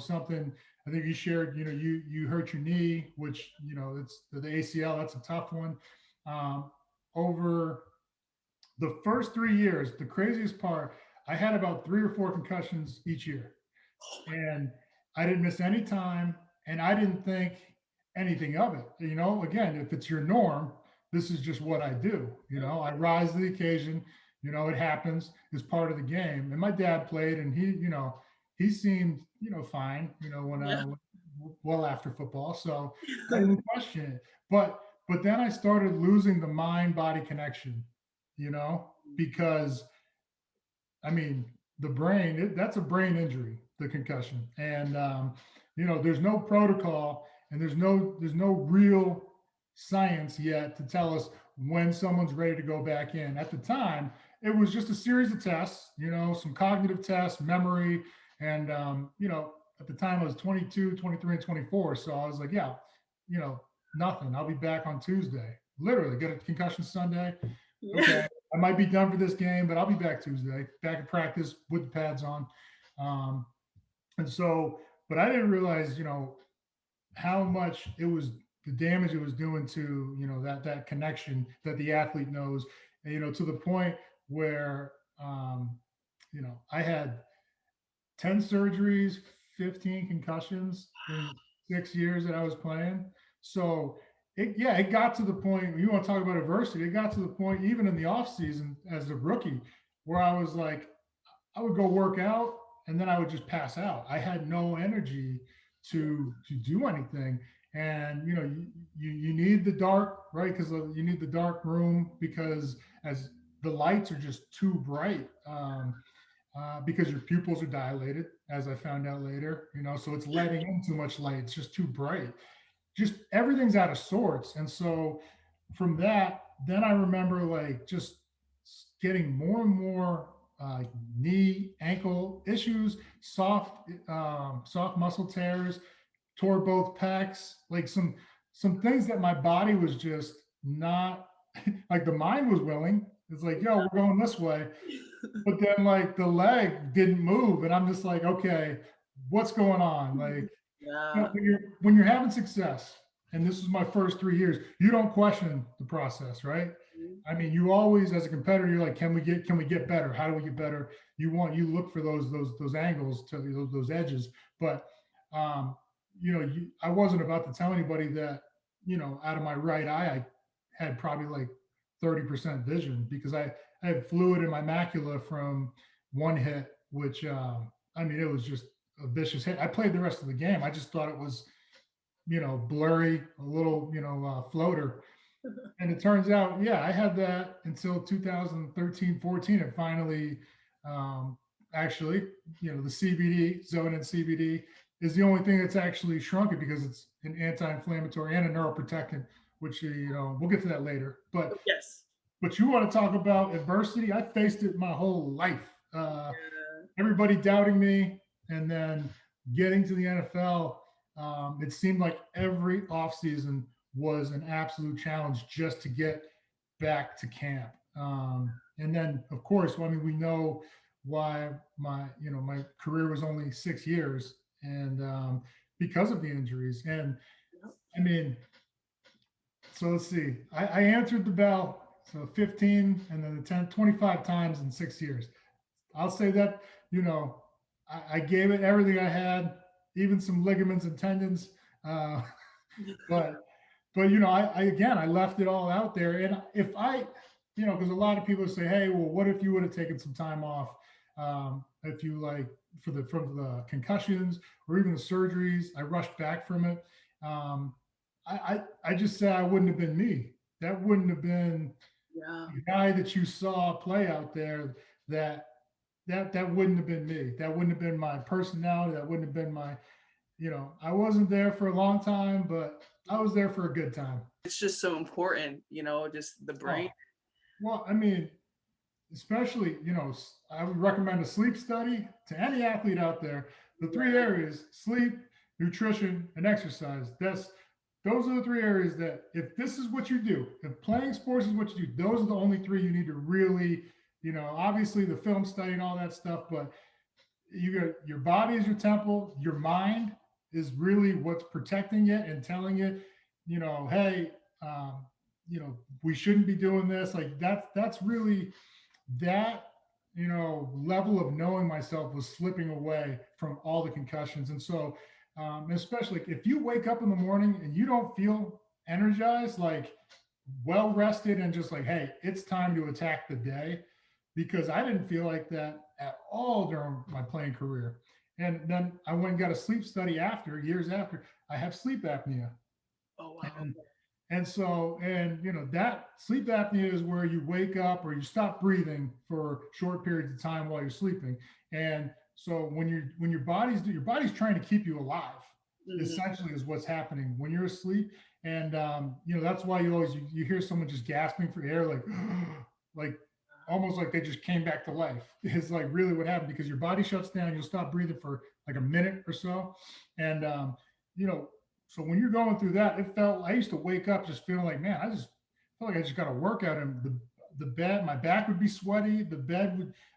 something I think you shared, you hurt your knee, which, it's the ACL. That's a tough one. Over the first 3 years, the craziest part, I had about 3 or 4 concussions each year, and I didn't miss any time, and I didn't think anything of it. Again, if it's your norm, this is just what I do. I rise to the occasion. It happens. It's part of the game. And my dad played, and he seemed, fine. When
Yeah.
well after football, so I didn't question it. But then I started losing the mind body connection. Because I mean, the brain, that's a brain injury, the concussion. And, there's no protocol, and there's no real science yet to tell us when someone's ready to go back in. At the time, it was just a series of tests, some cognitive tests, memory. And, at the time I was 22, 23, and 24. So I was like, yeah, you know, nothing. I'll be back on Tuesday. Literally, get a concussion Sunday.
Yeah.
Okay, I might be done for this game, but I'll be back Tuesday, back in practice with the pads on. Um, and so, but I didn't realize, how much it was, the damage it was doing to, that connection that the athlete knows, and, to the point where, I had 10 surgeries, 15 concussions in 6 years that I was playing. So it got to the point, you want to talk about adversity, it got to the point, even in the off season as a rookie, where I was like, I would go work out, and then I would just pass out. I had no energy to do anything. And you need the dark, right? Because you need the dark room, because as the lights are just too bright. because your pupils are dilated, as I found out later, so it's letting in too much light. It's just too bright. Just everything's out of sorts. And so from that, then I remember like just getting more and more knee, ankle issues, soft muscle tears, tore both pecs, like some things that my body was just not like the mind was willing. It's like, yo, we're going this way. But then like the leg didn't move. And I'm just like, okay, what's going on? Like,
Yeah.
when you're having success, and this is my first 3 years, you don't question the process, right? I mean, you always, as a competitor, you're like, can we get better? How do we get better? You look for those angles to those edges. But I wasn't about to tell anybody that, out of my right eye, I had probably like 30% vision because I had fluid in my macula from one hit, which I mean, it was just a vicious hit. I played the rest of the game. I just thought it was, blurry, a little, floater. And it turns out, yeah, I had that until 2013, 14. And finally, actually, the CBD, Zonin CBD, is the only thing that's actually shrunk it because it's an anti-inflammatory and a neuroprotectant, which, we'll get to that later. But
Yes.
But you want to talk about adversity? I faced it my whole life. Everybody doubting me, and then getting to the NFL, it seemed like every offseason was an absolute challenge just to get back to camp. And then, of course, I mean, we know why my career was only 6 years, and because of the injuries. And I mean, so let's see. I answered the bell. So 15 and then the 10, 25 times in 6 years. I'll say that, I gave it everything I had, even some ligaments and tendons. But I left it all out there. And if I, because a lot of people say, hey, well, what if you would have taken some time off? If you like from the concussions or even the surgeries, I rushed back from it. I just say I wouldn't have been me. That wouldn't have been the guy that you saw play out there. That wouldn't have been me. That wouldn't have been my personality. That wouldn't have been my, I wasn't there for a long time, but I was there for a good time.
It's just so important, just the brain.
Well, I mean, especially, I would recommend a sleep study to any athlete out there. The three areas: sleep, nutrition, and exercise. Those are the three areas that if this is what you do, if playing sports is what you do, those are the only three you need to really, obviously the film study and all that stuff, but you got your body is your temple, your mind is really what's protecting it and telling it, hey, we shouldn't be doing this. Like that's really that, level of knowing myself was slipping away from all the concussions. And so, especially if you wake up in the morning and you don't feel energized, like well rested and just like, hey, it's time to attack the day, because I didn't feel like that at all during my playing career. And then I went and got a sleep study years after. I have sleep apnea.
Oh, wow.
And so, that sleep apnea is where you wake up or you stop breathing for short periods of time while you're sleeping. And so when your body's trying to keep you alive, essentially is what's happening when you're asleep. And that's why you hear someone just gasping for air, like almost like they just came back to life. It's like really what happened, because your body shuts down. You'll stop breathing for like a minute or so. And so when you're going through that, I used to wake up just feeling like, man, I just felt like I just got a workout, and the bed, my back would be sweaty.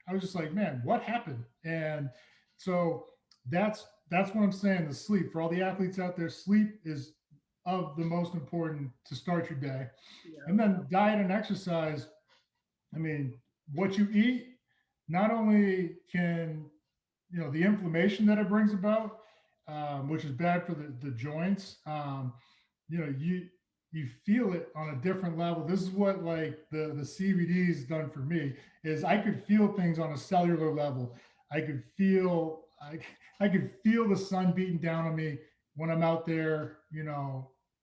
I was just like, man, what happened? And so that's what I'm saying. The sleep, for all the athletes out there, sleep is of the most important to start your day. And then diet and exercise. I mean, what you eat, not only can, the inflammation that it brings about, which is bad for the joints, you feel it on a different level. This is what like the CBD has done for me, is I could feel things on a cellular level. I could feel the sun beating down on me when I'm out there,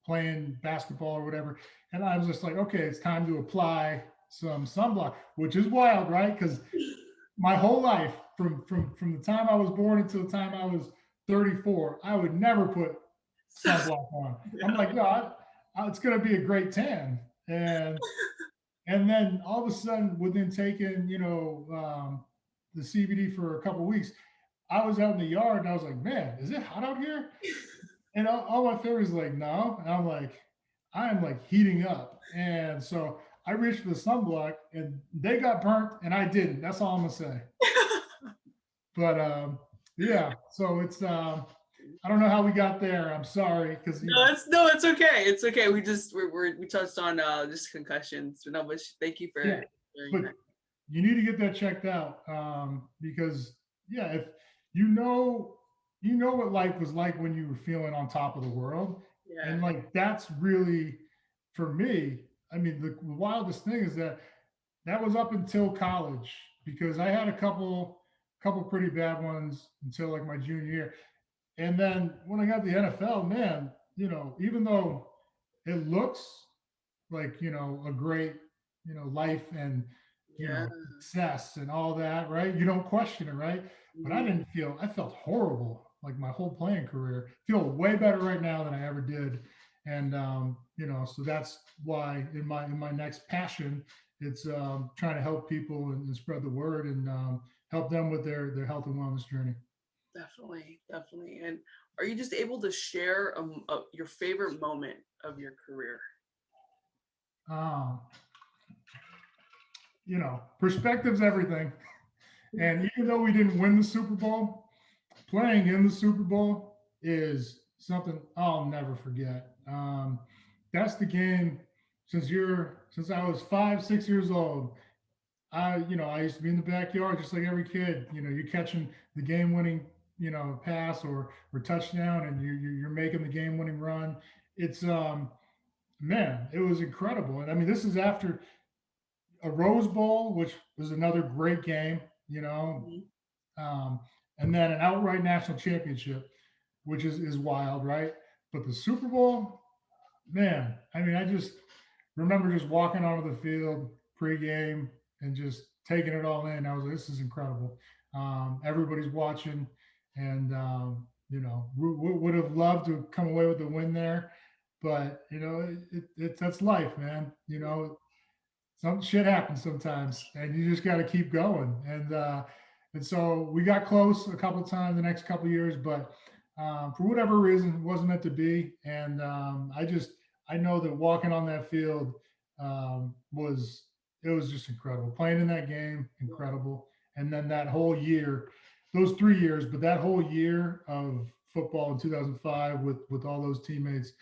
playing basketball or whatever. And I was just like, okay, it's time to apply some sunblock, which is wild, right? Because my whole life from the time I was born until the time I was 34, I would never put sunblock on. I'm like, no, it's going to be a great tan. And then all of a sudden, within taking, the CBD for a couple of weeks, I was out in the yard and I was like, man, is it hot out here? And all my family's like, no. And I'm like, I am like heating up. And so I reached for the sunblock and they got burnt and I didn't. That's all I'm going to say. But yeah, so it's, I don't know how we got there. I'm sorry. Because
it's okay. It's okay. We touched on just concussions. No, but thank you for
but you need to get that checked out because if you know what life was like when you were feeling on top of the world, and like that's really for me. I mean, the wildest thing is that was up until college because I had a couple pretty bad ones until like my junior year, and then when I got the NFL, man, even though it looks like a great life and success and all that, right? You don't question it, right? But I felt horrible like my whole playing career. Feel way better right now than I ever did. And so that's why in my next passion, it's trying to help people and spread the word and help them with their health and wellness journey.
Definitely. And are you just able to share your favorite moment of your career?
Perspective's everything. And even though we didn't win the Super Bowl, playing in the Super Bowl is something I'll never forget. That's the game since I was 5-6 years old. I used to be in the backyard just like every kid. You're catching the game-winning, pass or touchdown, and you're making the game-winning run. It's man, it was incredible. And I mean, this is after a Rose Bowl, which was another great game, and then an outright national championship, which is wild, right? But the Super Bowl, man, I mean, I just remember just walking onto the field pregame and just taking it all in. I was like, this is incredible. Everybody's watching, and would have loved to come away with the win there, but that's life, man. Some shit happens sometimes, and you just got to keep going. And so we got close a couple of times the next couple of years, but for whatever reason, it wasn't meant to be. And I know that walking on that field was just incredible. Playing in that game, incredible. And then that whole year, those 3 years, but that whole year of football in 2005 with all those teammates,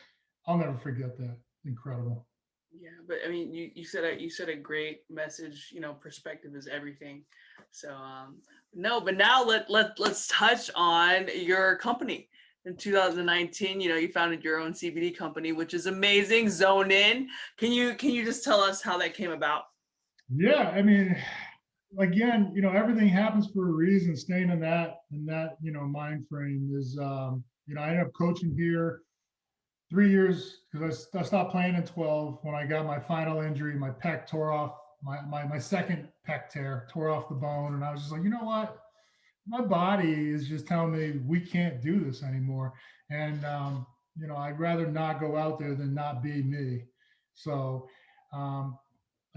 I'll never forget that. Incredible.
Yeah, but I mean, you said a great message. Perspective is everything. So but now let's touch on your company. In 2019, you founded your own CBD company, which is amazing. Zone In. Can you just tell us how that came about?
Yeah, I mean, again, everything happens for a reason. Staying in that mind frame is, I ended up coaching here 3 years because I stopped playing in 12 when I got my final injury. My pec tore off, my second pec tear tore off the bone. And I was just like, you know what? My body is just telling me we can't do this anymore. And, I'd rather not go out there than not be me. So I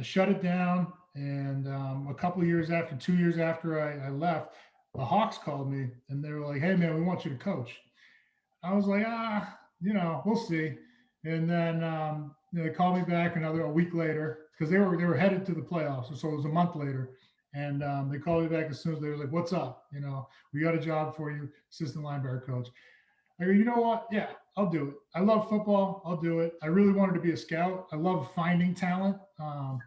shut it down. And a couple of years after, 2 years after I left, the Hawks called me and they were like, hey, man, we want you to coach. I was like, we'll see. And then they called me back a week later because they were headed to the playoffs. So it was a month later. And they called me back as soon as they were like, what's up? We got a job for you, assistant linebacker coach. I go, you know what? Yeah, I'll do it. I love football. I'll do it. I really wanted to be a scout. I love finding talent,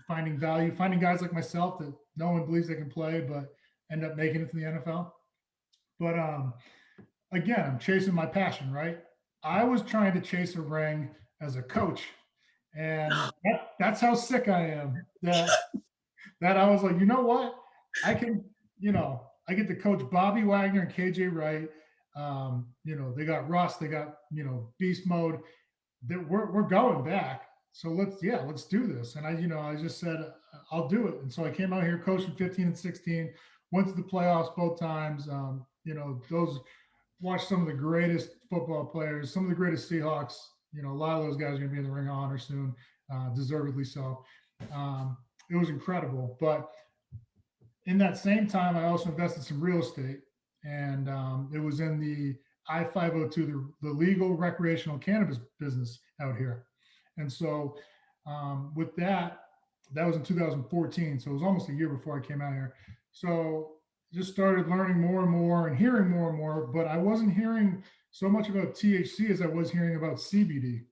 finding value, finding guys like myself that no one believes they can play, but end up making it to the NFL. But again, I'm chasing my passion, right? I was trying to chase a ring as a coach. And that's how sick I am that I was like, you know what? I can, I get to coach Bobby Wagner and KJ Wright. They got Russ, they got, beast mode. We're going back. So let's do this. And I just said, I'll do it. And so I came out here coaching 15 and 16, went to the playoffs both times. Watched some of the greatest football players, some of the greatest Seahawks. A lot of those guys are going to be in the Ring of Honor soon, deservedly so. It was incredible. But in that same time, I also invested some real estate, and it was in the I-502, the legal recreational cannabis business out here. And so with that was in 2014. So it was almost a year before I came out here. So just started learning more and more and hearing more and more, but I wasn't hearing so much about THC as I was hearing about CBD.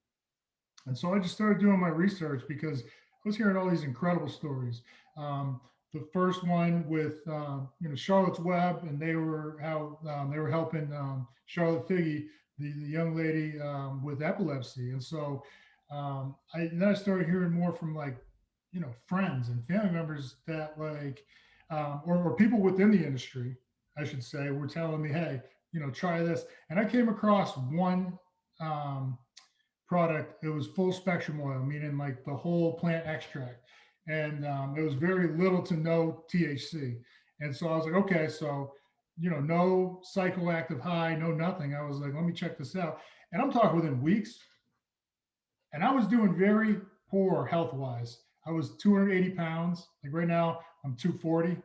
And so I just started doing my research because I was hearing all these incredible stories. The first one with Charlotte's Web, and they were helping Charlotte Figge, the young lady with epilepsy. And so then I started hearing more from friends and family members that or people within the industry, I should say, were telling me, hey, try this. And I came across one product. It was full spectrum oil, meaning like the whole plant extract. And it was very little to no THC. And so I was like, okay, so, no psychoactive high, no nothing. I was like, let me check this out. And I'm talking within weeks. And I was doing very poor health-wise. I was 280 pounds. Like right now, I'm 240.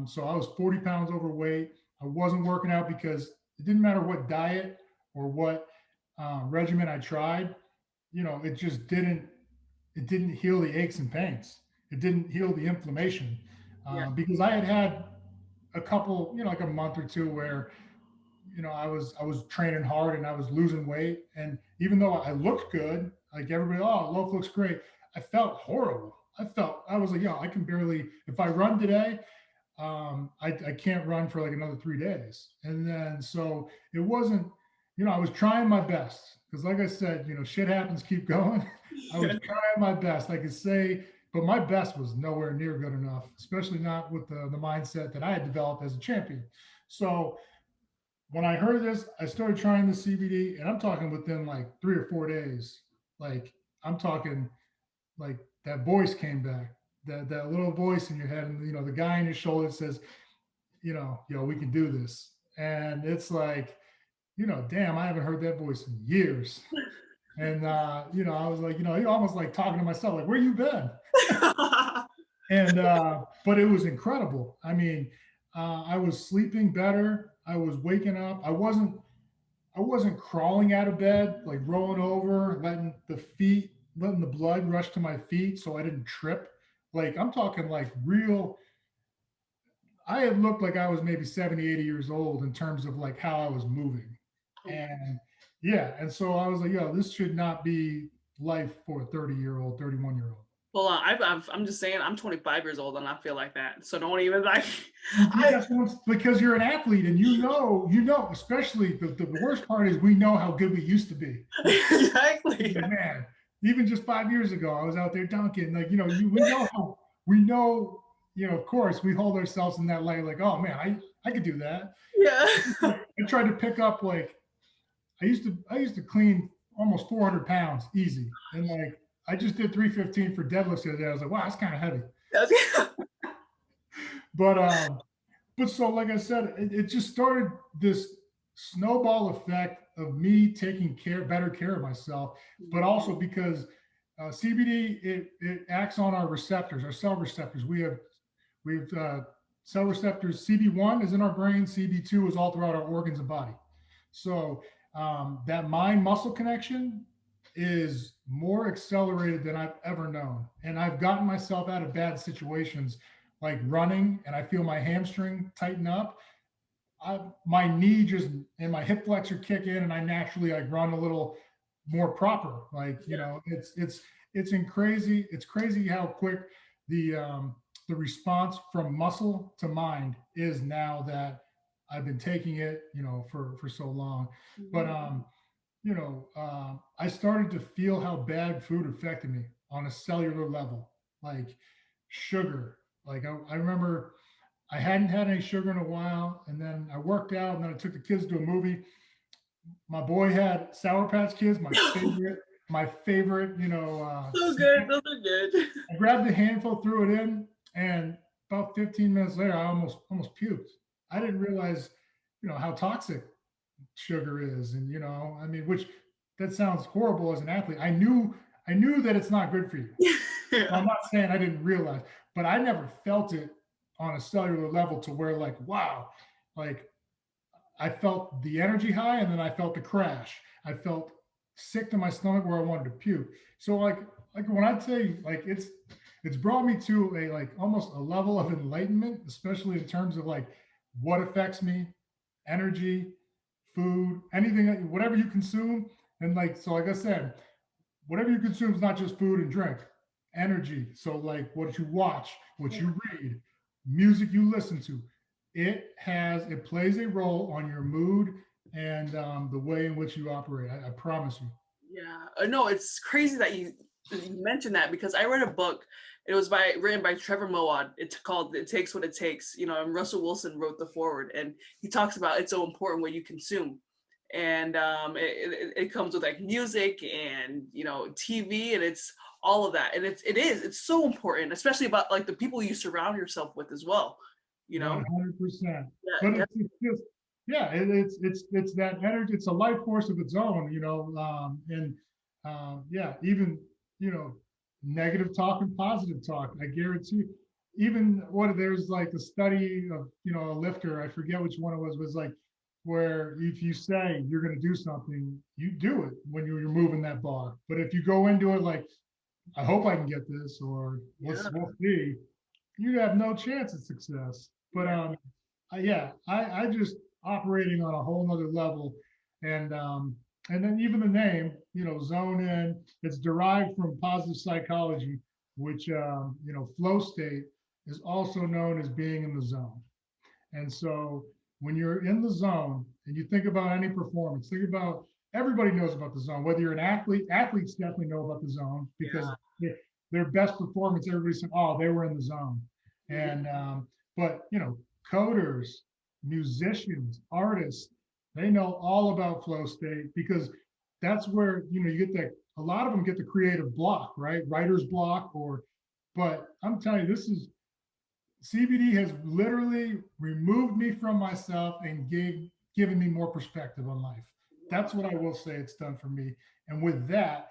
So I was 40 pounds overweight. I wasn't working out because it didn't matter what diet or what regimen I tried. It just didn't heal the aches and pains. It didn't heal the inflammation because I had a couple, like a month or two where, I was training hard and I was losing weight. And even though I looked good, like everybody, oh, Loaf looks great, I felt horrible. I was like, I can barely, if I run today, I can't run for like another 3 days. And then, so it wasn't, I was trying my best because like I said, shit happens, keep going. I was trying my best, I could say, but my best was nowhere near good enough, especially not with the mindset that I had developed as a champion. So when I heard this, I started trying the CBD, and I'm talking within like 3 or 4 days. Like I'm talking like that voice came back, that little voice in your head, and the guy on your shoulder says, we can do this. And it's like, damn, I haven't heard that voice in years. And I was like, almost like talking to myself, like, where you been? And but it was incredible. I mean, I was sleeping better. I was waking up. I wasn't crawling out of bed, like rolling over, letting the blood rush to my feet so I didn't trip. Like I'm talking like real. I had looked like I was maybe 70, 80 years old in terms of like how I was moving. And and so I was like, this should not be life for a 30-year-old, 31-year-old.
Hold on, I'm just saying I'm 25 years old and I feel like that. So don't even like.
Because you're an athlete and especially the worst part is we know how good we used to be.
Exactly.
Like, man, even just 5 years ago, I was out there dunking. Like we know. Of course, we hold ourselves in that light. Like, oh man, I could do that.
Yeah.
I tried to pick up like I used to clean almost 400 pounds easy, and like I just did 315 for deadlifts the other day. I was like, wow, that's kind of heavy. But so like I said, it just started this snowball effect of me taking better care of myself, but also because CBD it acts on our receptors, our cell receptors. We have cell receptors. CB1 is in our brain. CB2 is all throughout our organs and body. So that mind-muscle connection is more accelerated than I've ever known. And I've gotten myself out of bad situations like running, and I feel my hamstring tighten up. My knee and my hip flexor kick in, and I naturally like run a little more proper. Like, it's crazy. It's crazy how quick the response from muscle to mind is now that I've been taking it, for so long. But I started to feel how bad food affected me on a cellular level, like sugar. Like I remember I hadn't had any sugar in a while, and then I worked out, and then I took the kids to a movie. My boy had Sour Patch Kids, my favorite. So
good. Those are good.
I grabbed a handful, threw it in, and about 15 minutes later, I almost puked. I didn't realize, how toxic sugar is. And, I mean, which that sounds horrible as an athlete. I knew that it's not good for you. So I'm not saying I didn't realize, but I never felt it on a cellular level to where like, wow, like I felt the energy high and then I felt the crash. I felt sick to my stomach where I wanted to puke. So like when I tell you, like it's brought me to a like almost a level of enlightenment, especially in terms of like what affects me, energy, food, anything, whatever you consume. And like, so like I said, whatever you consume is not just food and drink, energy. So like what you watch, what you read, music you listen to, it plays a role on your mood and the way in which you operate. I promise you.
Yeah, no, it's crazy that you mentioned that because I read a book. It was written by Trevor Moawad. It's called "It Takes What It Takes." And Russell Wilson wrote the foreword, and he talks about it's so important what you consume, and it comes with like music and TV, and it's all of that, and it's so important, especially about like the people you surround yourself with as well.
100%.
Yeah,
But it's just, yeah, it's that energy. It's a life force of its own, and yeah, even negative talk and positive talk. I guarantee you, even there's like a study of a lifter. I forget which one it was like where if you say you're going to do something, you do it when you're moving that bar. But if you go into it like, I hope I can get this, or we'll see, you have no chance of success. But I just operating on a whole nother level, and then even the name, zone in, it's derived from positive psychology, which flow state is also known as being in the zone. And so when you're in the zone and you think about any performance, think about everybody knows about the zone, whether you're an athlete, athletes definitely know about the zone because their best performance, everybody said, oh, they were in the zone. And but coders, musicians, artists, they know all about flow state because that's where you get that. A lot of them get the creative block, right? Writer's block, but I'm telling you, CBD has literally removed me from myself and given me more perspective on life. That's what I will say it's done for me. And with that,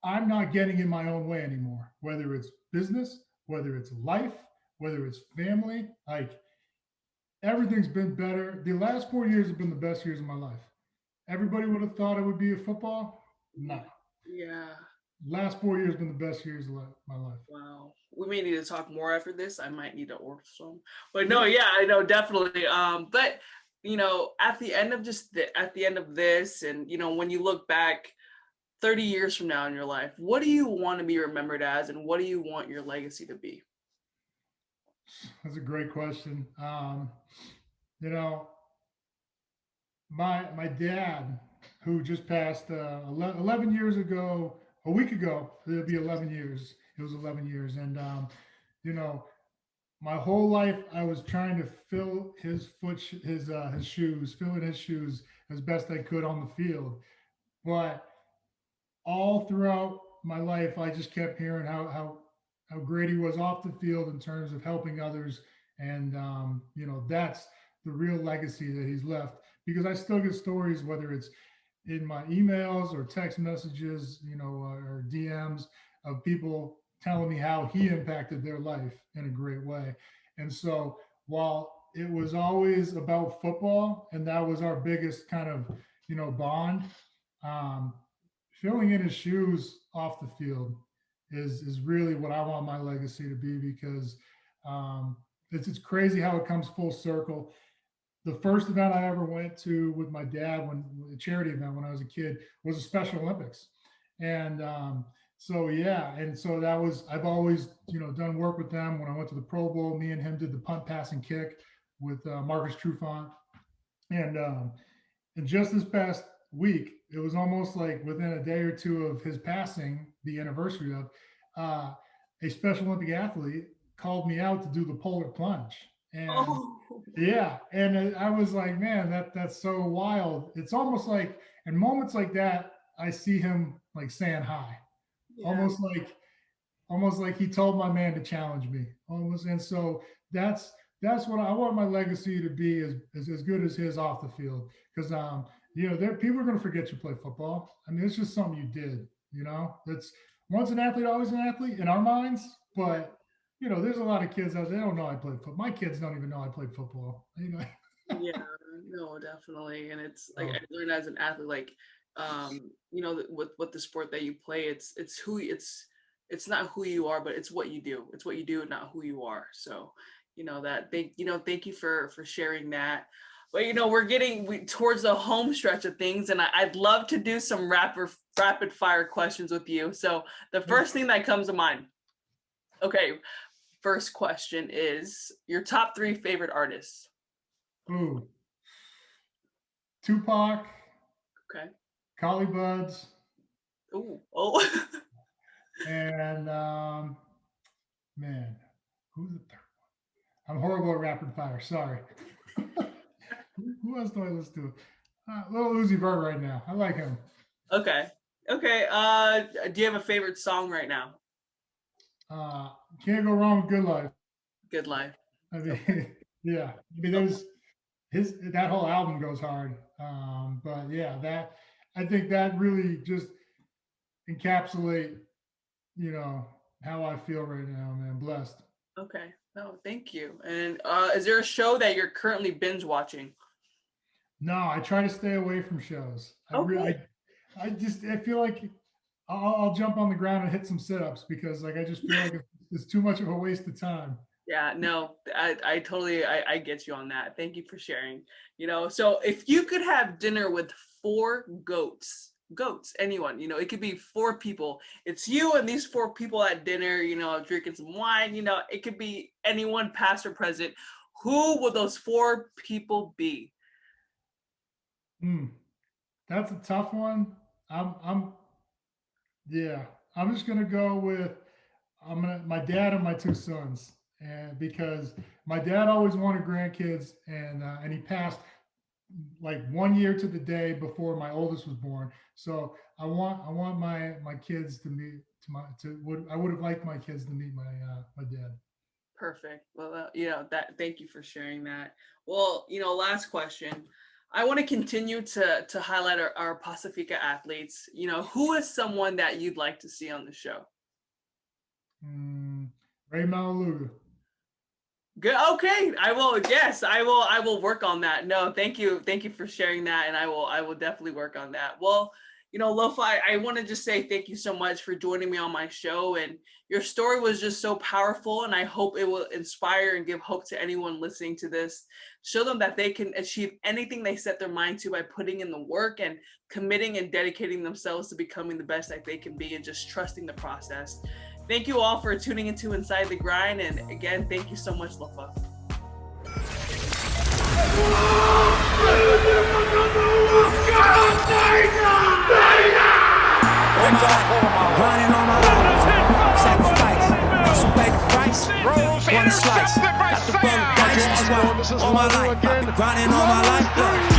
I'm not getting in my own way anymore, whether it's business, whether it's life, whether it's family, like everything's been better. The last 4 years have been the best years of my life. Everybody would have thought it would be a football. No.
Yeah.
Last 4 years have been the best years of my life.
Wow. We may need to talk more after this. I might need to order some. But no, yeah, I know, definitely. But at the end of this, and when you look back 30 years from now in your life, what do you want to be remembered as, and what do you want your legacy to be?
That's a great question. My dad, who just passed 11 years ago, a week ago, it'll be 11 years. It was 11 years. And, my whole life, I was trying to fill his shoes as best I could on the field. But all throughout my life, I just kept hearing how great he was off the field in terms of helping others. And, that's the real legacy that he's left because I still get stories, whether it's in my emails or text messages, or DMs of people telling me how he impacted their life in a great way. And so while it was always about football and that was our biggest kind of, bond, filling in his shoes off the field is really what I want my legacy to be because it's crazy how it comes full circle. The first event I ever went to with my dad, a charity event when I was a kid, was a Special Olympics, and so that was I've always done work with them. When I went to the Pro Bowl, me and him did the punt, pass, and kick with Marcus Trufant, and just this past week, it was almost like within a day or two of his passing, the anniversary of a Special Olympic athlete called me out to do the polar plunge. And yeah, and I was like, man, that's so wild. It's almost like in moments like that, I see him like saying hi, almost like he told my man to challenge me almost. And so that's what I want my legacy to be, as good as his off the field. Because there people are going to forget you play football. I mean, it's just something you did. That's once an athlete, always an athlete in our minds. But there's a lot of kids out there, they don't know I played football. My kids don't even know I played football.
Yeah, no, definitely. And it's like
Oh.
I learned as an athlete, like with the sport that you play, it's not who you are, but it's what you do. It's what you do and not who you are. So, thank you for sharing that. But we're getting towards the home stretch of things, and I'd love to do some rapid fire questions with you. So the first thing that comes to mind. Okay, first question is your top 3 favorite artists.
Ooh. Tupac,
Okay.
Collie Buds,
Ooh. Oh.
and man, who's the third one? I'm horrible at rapid fire. Sorry. Who else do I listen to? Little Uzi Vert right now. I like him.
Okay. Do you have a favorite song right now?
Can't go wrong with Good Life.
Good Life.
I mean, yeah. I mean, that whole album goes hard. But yeah, I think that really just encapsulate, how I feel right now, man. Blessed.
Okay. No, thank you. And is there a show that you're currently binge watching?
No, I try to stay away from shows. I feel like I'll jump on the ground and hit some sit-ups because I just feel like it's too much of a waste of time.
Yeah, no, I totally get you on that. Thank you for sharing. So if you could have dinner with 4 goats, anyone, it could be 4 people. It's you and these 4 people at dinner, drinking some wine, it could be anyone, past or present. Who would those 4 people be?
That's a tough one. I'm just gonna go with my dad and my 2 sons, and because my dad always wanted grandkids, and he passed like 1 year to the day before my oldest was born. So I want my kids to meet I would have liked my kids to meet my dad.
Perfect. Well, thank you for sharing that. Well, last question. I want to continue to highlight our Pasifika athletes. Who is someone that you'd like to see on the show?
Ray Maulupe.
Good. Okay. I will. Yes, I will. I will work on that. No, thank you. Thank you for sharing that. And I will definitely work on that. Well, Lofa, I want to just say thank you so much for joining me on my show. And your story was just so powerful. And I hope it will inspire and give hope to anyone listening to this. Show them that they can achieve anything they set their mind to by putting in the work and committing and dedicating themselves to becoming the best that they can be and just trusting the process. Thank you all for tuning into Inside the Grind. And again, thank you so much, Lofa.
Grinding all my life, sacrifice, hustle pay the price, one slice, got the bullet dice, all my life, I've been grinding all my life.